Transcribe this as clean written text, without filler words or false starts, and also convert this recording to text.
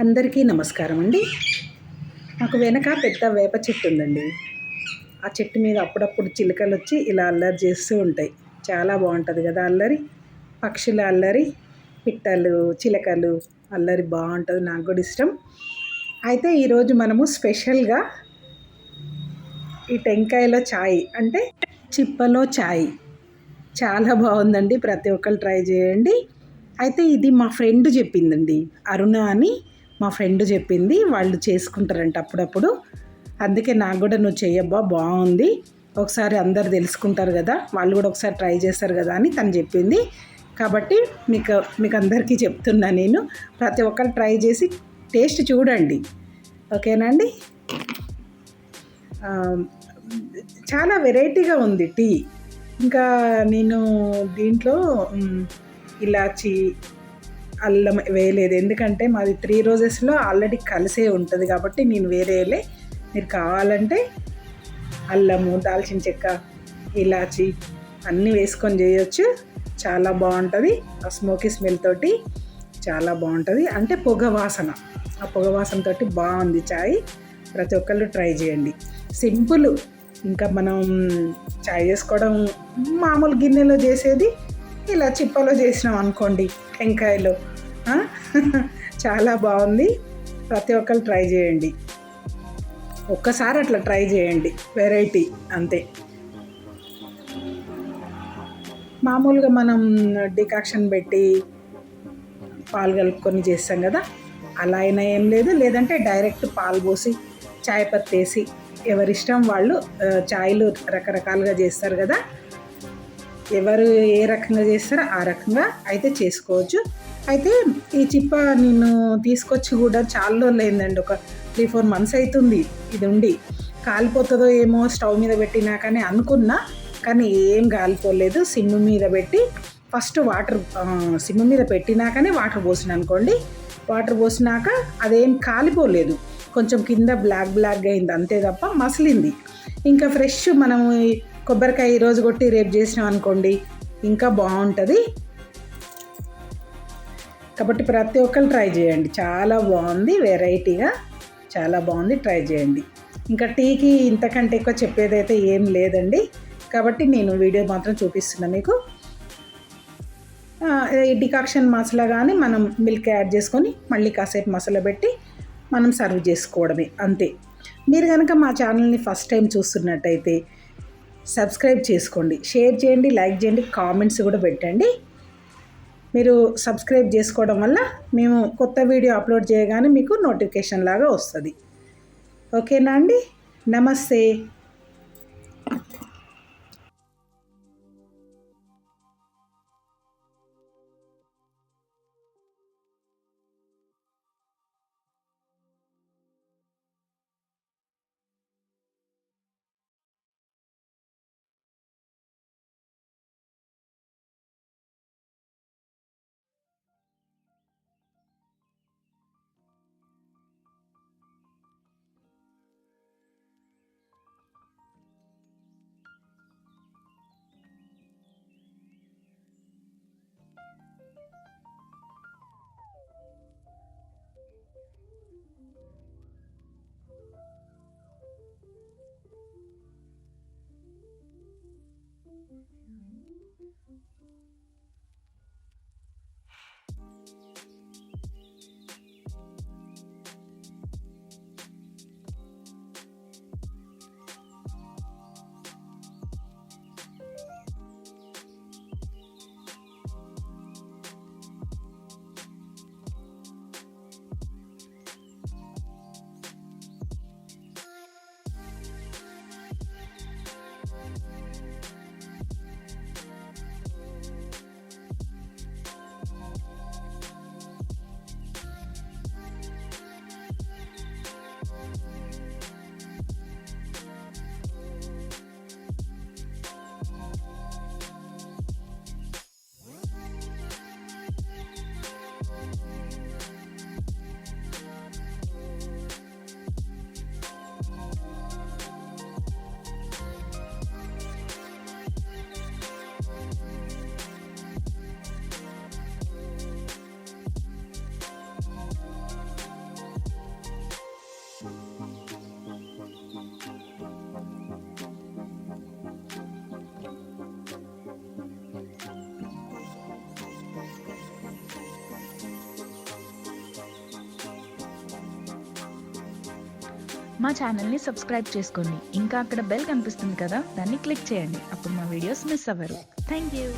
అందరికీ నమస్కారం అండి. మాకు వెనక పెద్ద వేప చెట్టు ఉందండి. ఆ చెట్టు మీద అప్పుడప్పుడు చిలుకలు వచ్చి ఇలా అల్లరి చేస్తూ ఉంటాయి. చాలా బాగుంటుంది కదా అల్లరి. పక్షుల అల్లరి, పిట్టలు, చిలకలు అల్లరి బాగుంటుంది. నాకు కూడా ఇష్టం. అయితే ఈరోజు మనము స్పెషల్గా ఈ టెంకాయలో ఛాయ్ అంటే చిప్పలో ఛాయ్ చాలా బాగుందండి. ప్రతి ఒక్కరు ట్రై చేయండి. అయితే ఇది మా ఫ్రెండ్ చెప్పిందండి, అరుణ అని మా ఫ్రెండ్ చెప్పింది. వాళ్ళు చేసుకుంటారంట అప్పుడప్పుడు. అందుకే నాకు కూడా నువ్వు చెయ్యబ్బా బాగుంది, ఒకసారి అందరు తెలుసుకుంటారు కదా, వాళ్ళు కూడా ఒకసారి ట్రై చేస్తారు కదా అని తను చెప్పింది. కాబట్టి మీకు అందరికీ చెప్తున్నా నేను. ప్రతి ఒక్కరు ట్రై చేసి టేస్ట్ చూడండి. ఓకేనా అండి? చాలా వెరైటీగా ఉంది టీ. ఇంకా నేను దీంట్లో ఇలాచి అల్లం వేయలేదు, ఎందుకంటే మాది 3 రోజెస్లో ఆల్రెడీ కలిసే ఉంటుంది కాబట్టి నేను వేరేలే. మీరు కావాలంటే అల్లము, దాల్చిన చెక్క, ఇలాచి అన్నీ వేసుకొని చేయొచ్చు. చాలా బాగుంటుంది. ఆ స్మోకీ స్మెల్ తోటి చాలా బాగుంటుంది. అంటే పొగ వాసన, ఆ పొగ వాసన తోటి బాగుంది చాయ్. ప్రతి ఒక్కళ్ళు ట్రై చేయండి. సింపుల్. ఇంకా మనం చాయ్ చేసుకోవడం మామూలు గిన్నెలో చేసేది, ఇలా చిప్పలో చేసినాం అనుకోండి టెంకాయలో. చాలా బాగుంది. ప్రతి ఒక్కరు ట్రై చేయండి. ఒక్కసారి అట్లా ట్రై చేయండి, వెరైటీ అంతే. మామూలుగా మనం డికాక్షన్ పెట్టి పాలు కలుపుకొని చేస్తాం కదా, అలా అయినా ఏం లేదు. లేదంటే డైరెక్ట్ పాలు పోసి చాయ్ పత్తి వేసి, ఎవరిష్టం వాళ్ళు. చాయ్లు రకరకాలుగా చేస్తారు కదా, ఎవరు ఏ రకంగా చేస్తారో ఆ రకంగా అయితే చేసుకోవచ్చు. అయితే ఈ చిప్ప నేను తీసుకొచ్చి కూడా చాలా రోజులు అయిందండి. ఒక 3-4 మంత్స్ అవుతుంది ఇది ఉండి. కాలిపోతుందో ఏమో స్టవ్ మీద పెట్టినా కానీ అనుకున్నా, కానీ ఏం కాలిపోలేదు. సిమ్ మీద పెట్టి ఫస్ట్ వాటర్, సిమ్ మీద పెట్టినాకనే వాటర్ పోసిన అనుకోండి. వాటర్ పోసినాక అదేం కాలిపోలేదు, కొంచెం కింద బ్లాక్ అయింది అంతే తప్ప మసిలింది. ఇంకా ఫ్రెష్ మనము కొబ్బరికాయ ఈరోజు కొట్టి రేపు చేసినాం అనుకోండి, ఇంకా బాగుంటుంది. కాబట్టి ప్రతి ఒక్కరు ట్రై చేయండి. చాలా బాగుంది, వెరైటీగా చాలా బాగుంది. ట్రై చేయండి. ఇంకా టీకి ఇంతకంటే ఎక్కువ చెప్పేదైతే ఏం లేదండి. కాబట్టి నేను వీడియో మాత్రం చూపిస్తున్నా మీకు. ఈ డికాక్షన్ మసాలా కానీ మనం మిల్క్ యాడ్ చేసుకొని మళ్ళీ కాసేపు మసాలా పెట్టి మనం సర్వ్ చేసుకోవడమే, అంతే. మీరు కనుక మా ఛానల్ని ఫస్ట్ టైం చూస్తున్నట్టయితే సబ్స్క్రైబ్ చేసుకోండి, షేర్ చేయండి, లైక్ చేయండి, కామెంట్స్ కూడా పెట్టండి. మీరు సబ్స్క్రైబ్ చేసుకోవడం వల్ల మేము కొత్త వీడియో అప్లోడ్ చేయగానే మీకు నోటిఫికేషన్ లాగా వస్తుంది. ఓకేనా అండి? నమస్తే. మా ఛానల్ని సబ్స్క్రైబ్ చేసుకోండి. ఇంకా అక్కడ బెల్ కనిపిస్తుంది కదా, దాన్ని క్లిక్ చేయండి. అప్పుడు మా వీడియోస్ మిస్ అవ్వరు. Thank you.